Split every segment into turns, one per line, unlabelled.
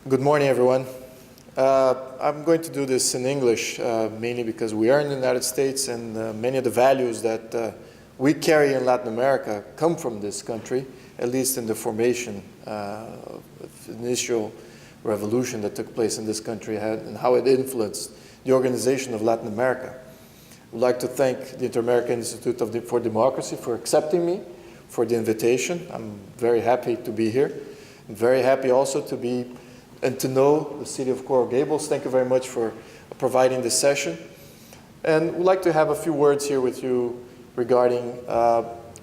Good morning, everyone. I'm going to do this in English, mainly because we are in the United States and many of the values that we carry in Latin America come from this country, at least in the formation of the initial revolution that took place in this country and how it influenced the organization of Latin America. I'd like to thank the Interamerican Institute for Democracy for accepting me, for the invitation. I'm very happy to be here. I'm very happy also to be and to know the city of Coral Gables. Thank you very much for providing this session. And we'd like to have a few words here with you regarding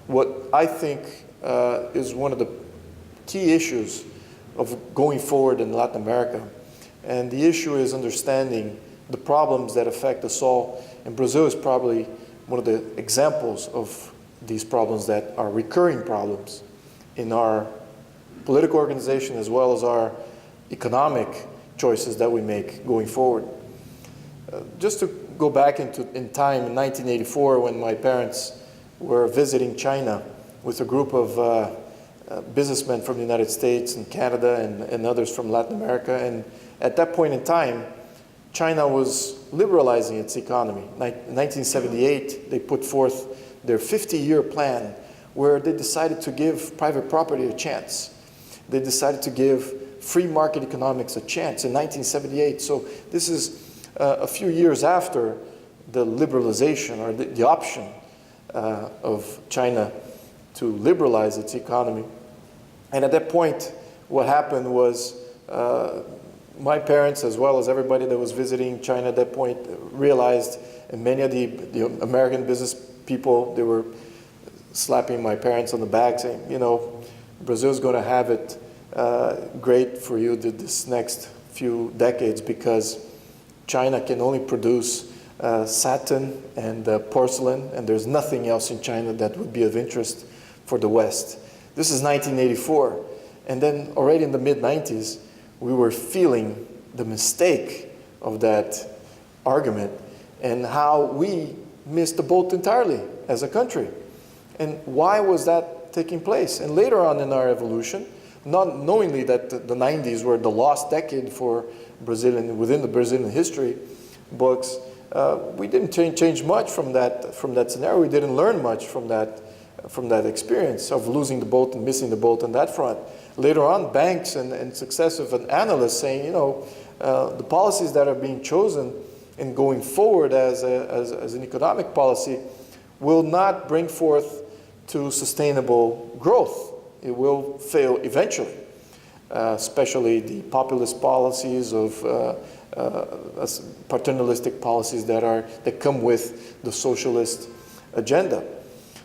what I think is one of the key issues of going forward in Latin America. And the issue is understanding the problems that affect us all. And Brazil is probably one of the examples of these problems that are recurring problems in our political organization as well as our economic choices that we make going forward. Just to go back in time, in 1984, when my parents were visiting China with a group of businessmen from the United States and Canada and others from Latin America. And at that point in time, China was liberalizing its economy. In 1978, they put forth their 50-year plan where they decided to give private property a chance. They decided to give free market economics a chance in 1978. So this is a few years after the liberalization or the option of China to liberalize its economy. And at that point, what happened was my parents, as well as everybody that was visiting China at that point, realized, and many of the American business people, they were slapping my parents on the back saying, you know, Brazil's going to have it great for you this next few decades because China can only produce satin and porcelain, and there's nothing else in China that would be of interest for the West. This is 1984, and then already in the mid-90s, we were feeling the mistake of that argument and how we missed the boat entirely as a country. And why was that taking place? And later on in our evolution, not knowingly that the 90s were the lost decade for Brazilian, within the Brazilian history books, we didn't change much from that scenario. We didn't learn much from that experience of losing the boat and missing the boat on that front. Later on, banks and successive analysts saying, you know, the policies that are being chosen and going forward as an economic policy will not bring forth to sustainable growth. It will fail eventually, especially the populist policies of paternalistic policies that come with the socialist agenda.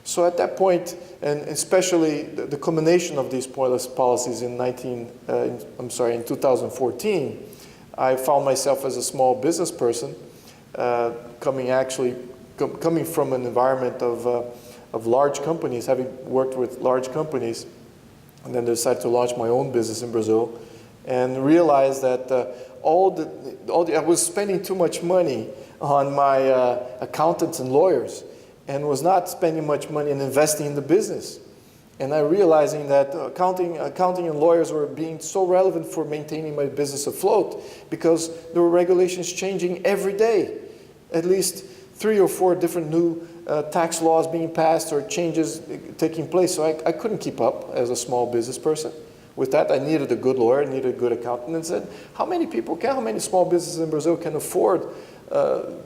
So at that point, and especially the culmination of these populist policies in 2014, I found myself as a small business person coming from an environment of large companies, having worked with large companies, and then decided to launch my own business in Brazil, and realized that I was spending too much money on my accountants and lawyers, and was not spending much money in investing in the business. And I realizing that accounting and lawyers were being so relevant for maintaining my business afloat because there were regulations changing every day, at least 3 or 4 different new tax laws being passed or changes taking place. So I couldn't keep up as a small business person. With that, I needed a good lawyer, needed a good accountant, and said, how many small businesses in Brazil can afford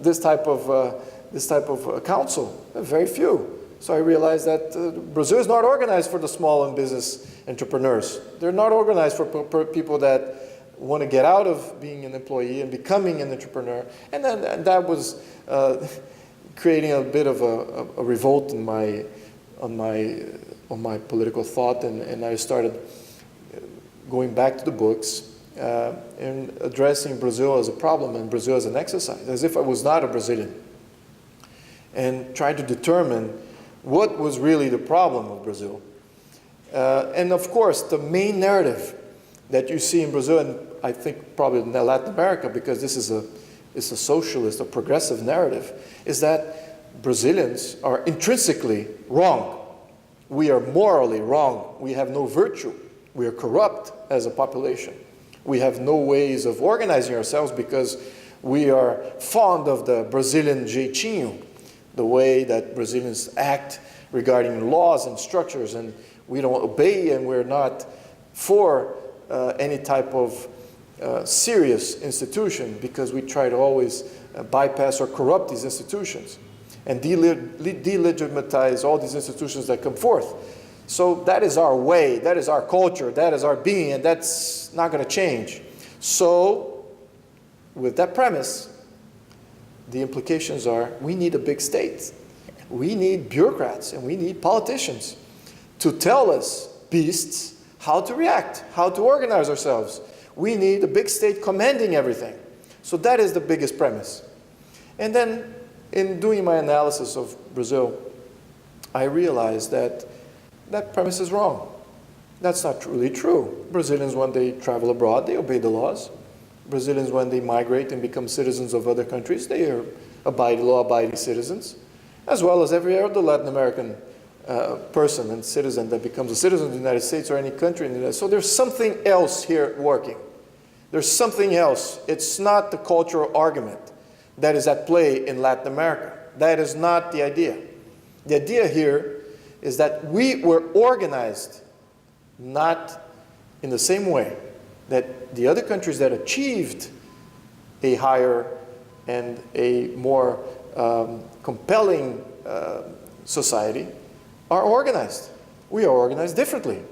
this type of counsel? Very few. So I realized that Brazil is not organized for the small and business entrepreneurs. They're not organized for people that want to get out of being an employee and becoming an entrepreneur. And then that was creating a bit of a revolt in on my political thought, and I started going back to the books and addressing Brazil as a problem and Brazil as an exercise, as if I was not a Brazilian, and trying to determine what was really the problem of Brazil. And of course, the main narrative that you see in Brazil, and I think probably in Latin America, because this is a socialist, a progressive narrative, is that Brazilians are intrinsically wrong. We are morally wrong. We have no virtue. We are corrupt as a population. We have no ways of organizing ourselves because we are fond of the Brazilian jeitinho, the way that Brazilians act regarding laws and structures, and we don't obey, and we're not for any type of serious institution because we try to always bypass or corrupt these institutions and delegitimize all these institutions that come forth. So that is our way, that is our culture, that is our being, and that's not going to change. So with that premise, the implications are we need a big state. We need bureaucrats and we need politicians to tell us, beasts, how to react, how to organize ourselves. We need a big state commanding everything. So that is the biggest premise. And then in doing my analysis of Brazil, I realized that that premise is wrong. That's not truly true. Brazilians, when they travel abroad, they obey the laws. Brazilians, when they migrate and become citizens of other countries, they are law-abiding citizens, as well as every other Latin American person and citizen that becomes a citizen of the United States or any country in the United States. So there's something else here working. There's something else. It's not the cultural argument that is at play in Latin America. That is not the idea. The idea here is that we were organized not in the same way that the other countries that achieved a higher and a more compelling society are organized. We are organized differently.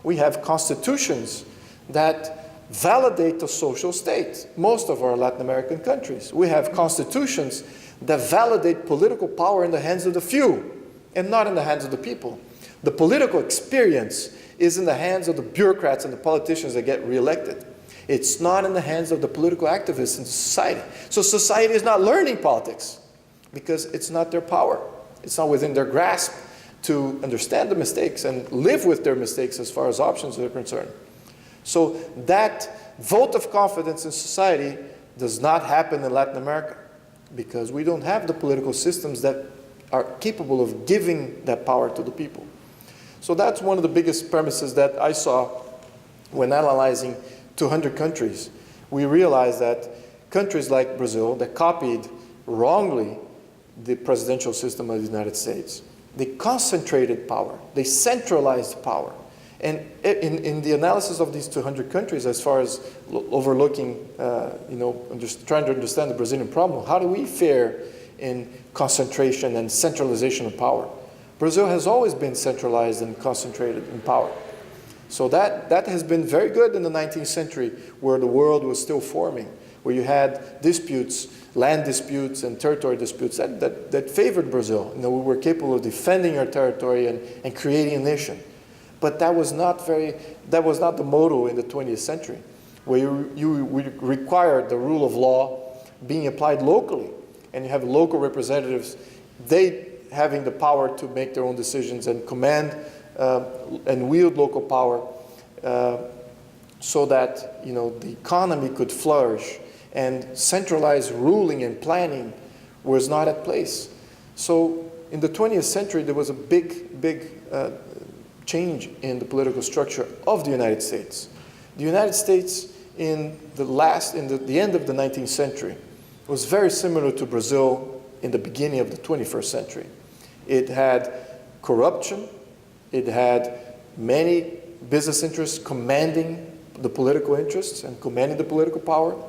We have constitutions that validate the social state. Most of our Latin American countries. We have constitutions that validate political power in the hands of the few and not in the hands of the people. The political experience is in the hands of the bureaucrats and the politicians that get reelected. It's not in the hands of the political activists in society. So society is not learning politics because it's not their power. It's not within their grasp to understand the mistakes and live with their mistakes as far as options are concerned. So that vote of confidence in society does not happen in Latin America because we don't have the political systems that are capable of giving that power to the people. So that's one of the biggest premises that I saw when analyzing 200 countries. We realized that countries like Brazil that copied wrongly the presidential system of the United States, they concentrated power, they centralized power. And in the analysis of these 200 countries, as far as overlooking, trying to understand the Brazilian problem, how do we fare in concentration and centralization of power? Brazil has always been centralized and concentrated in power. So that has been very good in the 19th century, where the world was still forming, where you had disputes, land disputes and territory disputes that favored Brazil. We were capable of defending our territory and creating a nation. But that was not the motto in the 20th century, where you required the rule of law being applied locally, and you have local representatives, they having the power to make their own decisions and command and wield local power so that the economy could flourish, and centralized ruling and planning was not at place. So in the 20th century, there was a big change in the political structure of the United States. The United States in the end of the 19th century was very similar to Brazil in the beginning of the 21st century. It had corruption, it had many business interests commanding the political interests and commanding the political power.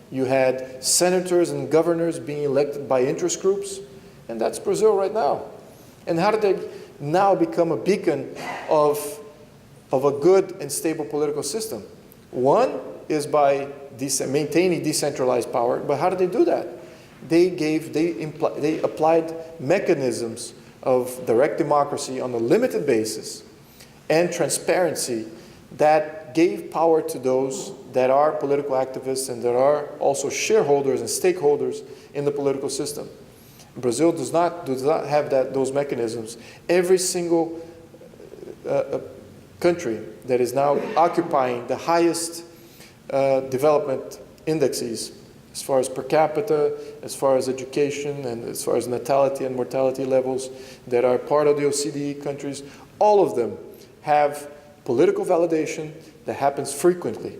You had senators and governors being elected by interest groups, and that's Brazil right now. And how did they now become a beacon of a good and stable political system? One is by maintaining decentralized power, but how did they do that? They applied mechanisms of direct democracy on a limited basis and transparency that gave power to those that are political activists and that are also shareholders and stakeholders in the political system. Brazil does not have those mechanisms. Every single country that is now occupying the highest development indexes as far as per capita, as far as education, and as far as natality and mortality levels that are part of the OECD countries, all of them have political validation that happens frequently.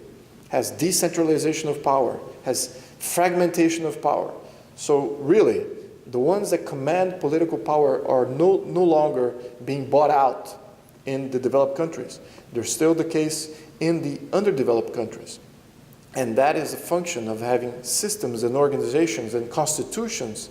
has decentralization of power, has fragmentation of power. So really, the ones that command political power are no longer being bought out in the developed countries. They're still the case in the underdeveloped countries. And that is a function of having systems and organizations and constitutions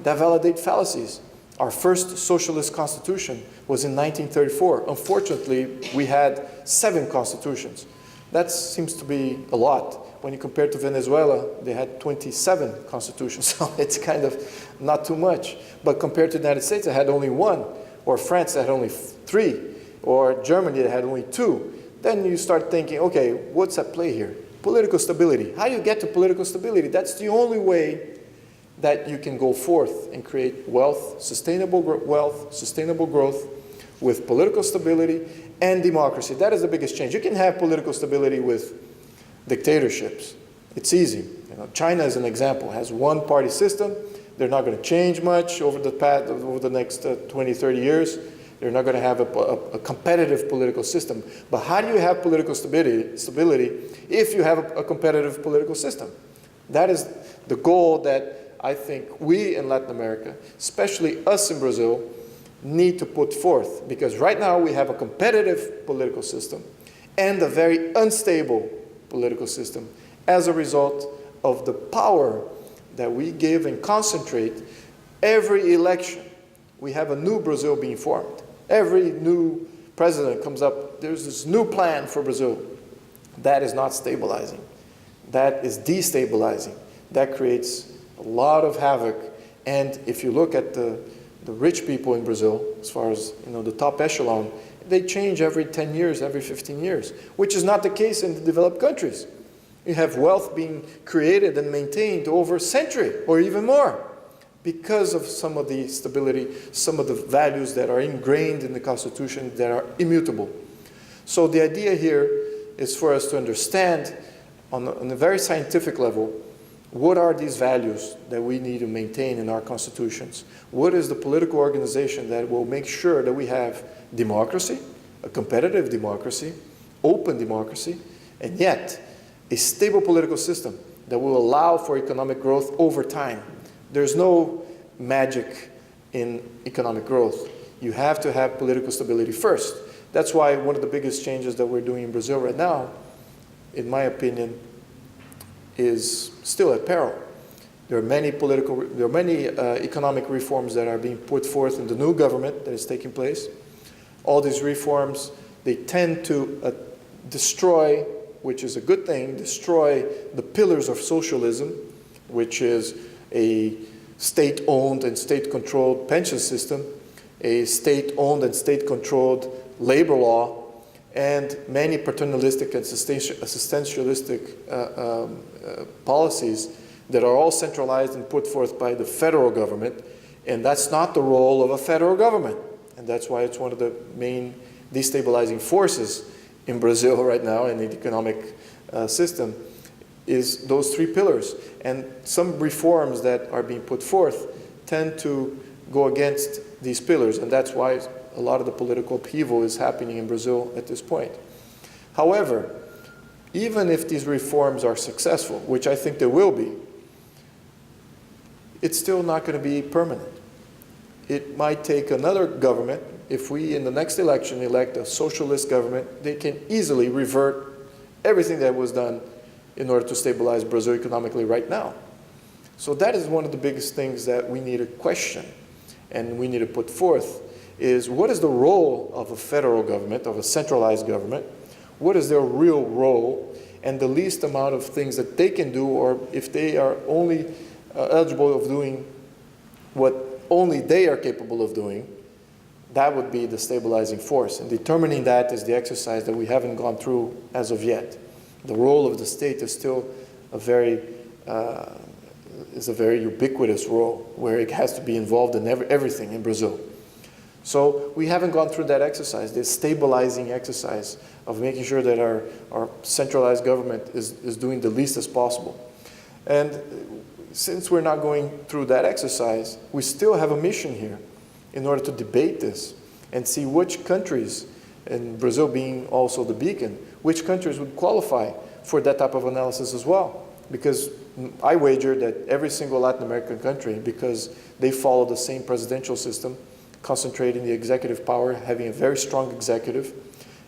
that validate fallacies. Our first socialist constitution was in 1934. Unfortunately, we had 7 constitutions. That seems to be a lot. When you compare to Venezuela, they had 27 constitutions, so it's kind of not too much. But compared to the United States, they had only 1, or France, they had only 3, or Germany, they had only 2. Then you start thinking, okay, what's at play here? Political stability. How do you get to political stability? That's the only way that you can go forth and create wealth, sustainable growth with political stability and democracy. That is the biggest change. You can have political stability with dictatorships. It's easy. China, as an example, has one-party system. They're not going to change much over the next 20, 30 years. They're not going to have a competitive political system. But how do you have political stability if you have a competitive political system? That is the goal that I think we in Latin America, especially us in Brazil, need to put forth. Because right now we have a competitive political system and a very unstable political system as a result of the power that we give and concentrate. Every election, we have a new Brazil being formed. Every new president comes up, there's this new plan for Brazil. That is not stabilizing. That is destabilizing. That creates a lot of havoc. And if you look at the rich people in Brazil, as far as the top echelon, they change every 10 years, every 15 years, which is not the case in the developed countries. You have wealth being created and maintained over a century or even more because of some of the stability, some of the values that are ingrained in the Constitution that are immutable. So the idea here is for us to understand on a very scientific level, what are these values that we need to maintain in our constitutions? What is the political organization that will make sure that we have democracy, a competitive democracy, open democracy, and yet a stable political system that will allow for economic growth over time? There's no magic in economic growth. You have to have political stability first. That's why one of the biggest changes that we're doing in Brazil right now, in my opinion, is still at peril. There are many economic reforms that are being put forth in the new government that is taking place. All these reforms, they tend to destroy, which is a good thing, destroy the pillars of socialism, which is a state-owned and state-controlled pension system, a state-owned and state-controlled labor law, and many paternalistic and assistentialistic policies that are all centralized and put forth by the federal government. And that's not the role of a federal government. And that's why it's one of the main destabilizing forces in Brazil right now in the economic system, is those 3 pillars. And some reforms that are being put forth tend to go against these pillars, and that's why a lot of the political upheaval is happening in Brazil at this point. However, even if these reforms are successful, which I think they will be, it's still not going to be permanent. It might take another government. If we, in the next election, elect a socialist government, they can easily revert everything that was done in order to stabilize Brazil economically right now. So that is one of the biggest things that we need to question and we need to put forth, is what is the role of a federal government, of a centralized government? What is their real role, and the least amount of things that they can do, or if they are only eligible of doing what only they are capable of doing, that would be the stabilizing force. And determining that is the exercise that we haven't gone through as of yet. The role of the state is still a very ubiquitous role, where it has to be involved in everything in Brazil. So we haven't gone through that exercise, this stabilizing exercise of making sure that our centralized government is doing the least as possible. And since we're not going through that exercise, we still have a mission here in order to debate this and see which countries, and Brazil being also the beacon, which countries would qualify for that type of analysis as well. Because I wager that every single Latin American country, because they follow the same presidential system, concentrating the executive power, having a very strong executive,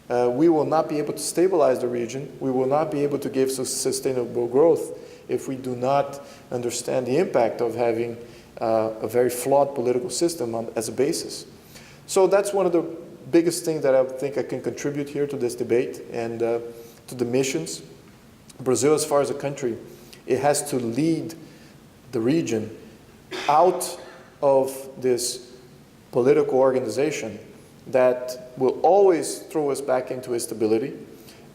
we will not be able to stabilize the region. We will not be able to give sustainable growth if we do not understand the impact of having a very flawed political system as a basis. So that's one of the biggest things that I think I can contribute here to this debate and to the missions. Brazil, as far as a country, it has to lead the region out of this political organization that will always throw us back into instability.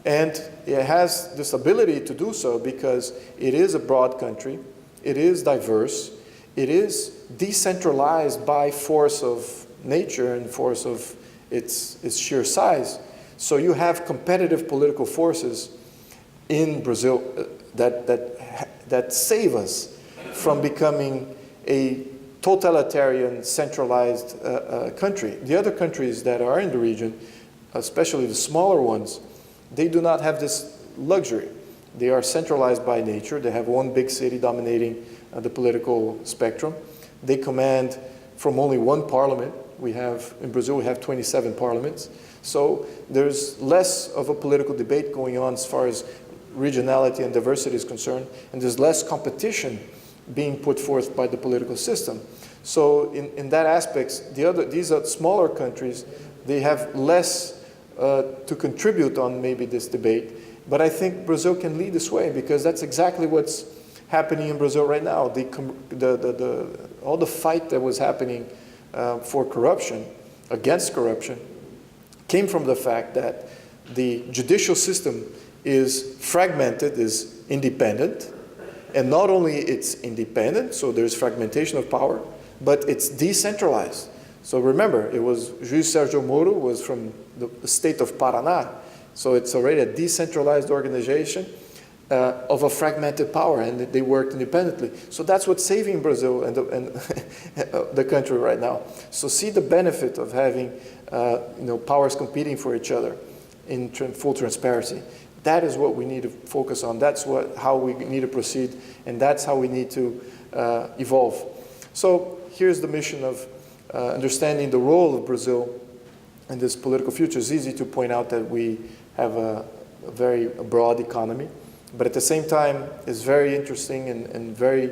And it has this ability to do so because it is a broad country, it is diverse, it is decentralized by force of nature and force of its sheer size. So you have competitive political forces in Brazil that save us from becoming a totalitarian, centralized country. The other countries that are in the region, especially the smaller ones, they do not have this luxury. They are centralized by nature. They have one big city dominating the political spectrum. They command from only one parliament. In Brazil, we have 27 parliaments. So there's less of a political debate going on as far as regionality and diversity is concerned, and there's less competition being put forth by the political system. So in that aspect, these are smaller countries, they have less to contribute on maybe this debate, but I think Brazil can lead this way because that's exactly what's happening in Brazil right now. All the fight that was happening for corruption, against corruption, came from the fact that the judicial system is fragmented, is independent, and not only it's independent, so there's fragmentation of power, but it's decentralized. So remember, it was Juiz Sérgio Moro was from the state of Paraná, so it's already a decentralized organization of a fragmented power, and they worked independently. So that's what's saving Brazil and the country right now. So see the benefit of having powers competing for each other in full transparency. That is what we need to focus on. That's how we need to proceed, and that's how we need to evolve. So here's the mission of understanding the role of Brazil in this political future. It's easy to point out that we have a very broad economy, but at the same time, it's very interesting and very,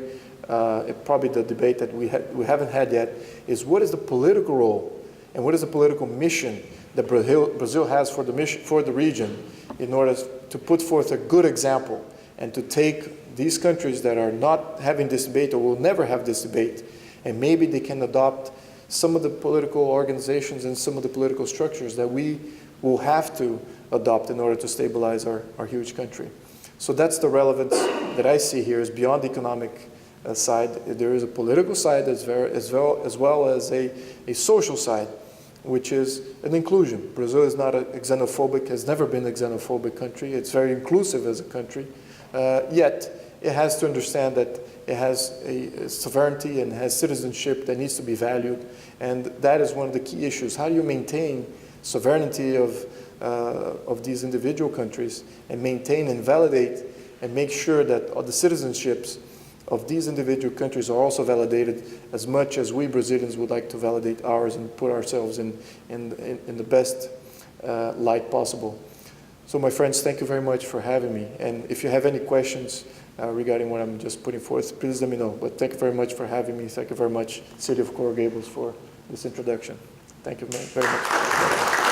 probably the debate that we haven't had yet, is what is the political role and what is the political mission that Brazil has for the region in order to put forth a good example and to take these countries that are not having this debate or will never have this debate, and maybe they can adopt some of the political organizations and some of the political structures that we will have to adopt in order to stabilize our huge country. So that's the relevance that I see here is beyond the economic side. There is a political side as well as a social side, which is an inclusion. Brazil is not a xenophobic, has never been a xenophobic country. It's very inclusive as a country, yet it has to understand that it has a sovereignty and has citizenship that needs to be valued, and that is one of the key issues. How do you maintain sovereignty of these individual countries and maintain and validate and make sure that all the citizenships of these individual countries are also validated as much as we Brazilians would like to validate ours and put ourselves in the best light possible. So my friends, thank you very much for having me. And if you have any questions regarding what I'm just putting forth, please let me know. But thank you very much for having me. Thank you very much, City of Coral Gables, for this introduction. Thank you very much.